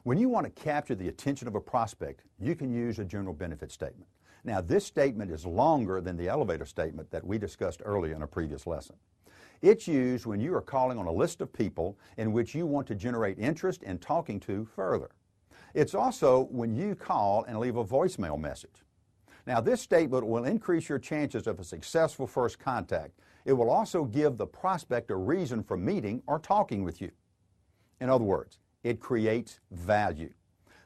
When you want to capture the attention of a prospect, you can use a general benefit statement. Now, this statement is longer than the elevator statement that we discussed earlier in a previous lesson. It's used when you are calling on a list of people in which you want to generate interest in talking to further. It's also when you call and leave a voicemail message. Now, this statement will increase your chances of a successful first contact. It will also give the prospect a reason for meeting or talking with you. In other words, it creates value.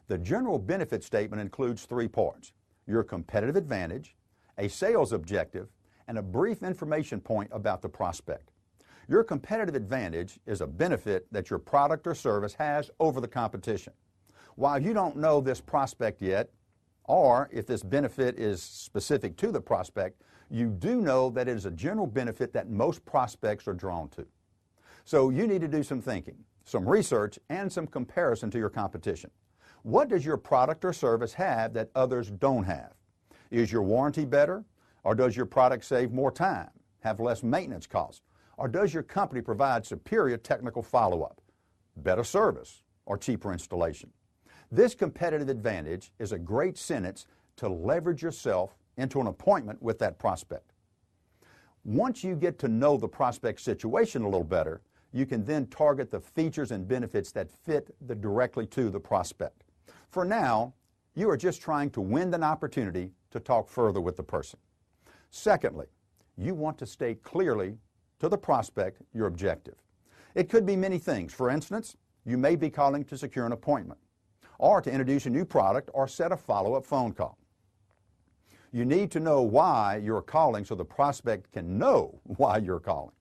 The general benefit statement includes three parts: your competitive advantage, a sales objective, and a brief information point about the prospect. Your competitive advantage is a benefit that your product or service has over the competition. While you don't know this prospect yet, or if this benefit is specific to the prospect, you do know that it is a general benefit that most prospects are drawn to. So you need to do some thinking, some research, and some comparison to your competition. What does your product or service have that others don't have? Is your warranty better? Or does your product save more time, have less maintenance costs? Or does your company provide superior technical follow-up, better service, or cheaper installation? This competitive advantage is a great sentence to leverage yourself into an appointment with that prospect. Once you get to know the prospect situation a little better, you can then target the features and benefits that fit directly to the prospect. For now, you are just trying to win an opportunity to talk further with the person. Secondly, you want to state clearly to the prospect your objective. It could be many things. For instance, you may be calling to secure an appointment, or to introduce a new product, or set a follow-up phone call. You need to know why you're calling so the prospect can know why you're calling.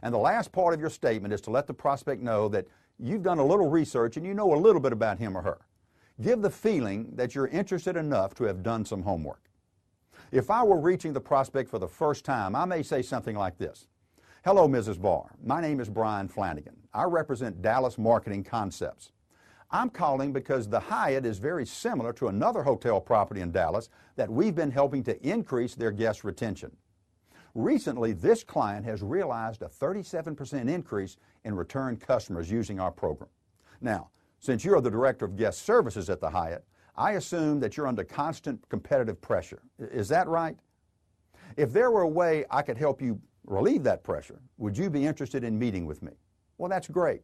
And the last part of your statement is to let the prospect know that you've done a little research and you know a little bit about him or her. Give the feeling that you're interested enough to have done some homework. If I were reaching the prospect for the first time, I may say something like this: "Hello, Mrs. Barr. My name is Brian Flanagan. I represent Dallas Marketing Concepts. I'm calling because the Hyatt is very similar to another hotel property in Dallas that we've been helping to increase their guest retention. Recently, this client has realized a 37% increase in return customers using our program. Now, since you're the Director of Guest Services at the Hyatt, I assume that you're under constant competitive pressure. Is that right? If there were a way I could help you relieve that pressure, would you be interested in meeting with me?" Well, that's great.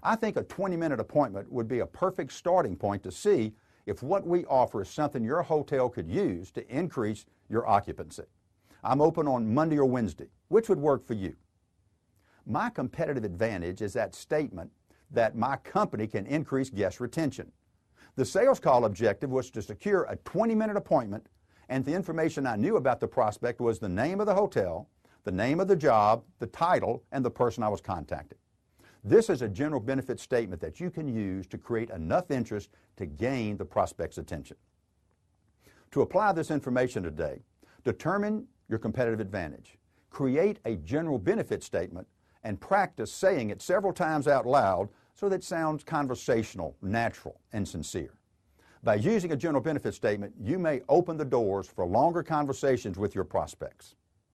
I think a 20-minute appointment would be a perfect starting point to see if what we offer is something your hotel could use to increase your occupancy. I'm open on Monday or Wednesday. Which would work for you? My competitive advantage is that statement that my company can increase guest retention. The sales call objective was to secure a 20-minute appointment, and the information I knew about the prospect was the name of the hotel, the name of the job, the title, and the person I was contacting. This is a general benefit statement that you can use to create enough interest to gain the prospect's attention. To apply this information today, determine your competitive advantage, create a general benefit statement, and practice saying it several times out loud so that it sounds conversational, natural, and sincere. By using a general benefit statement, you may open the doors for longer conversations with your prospects.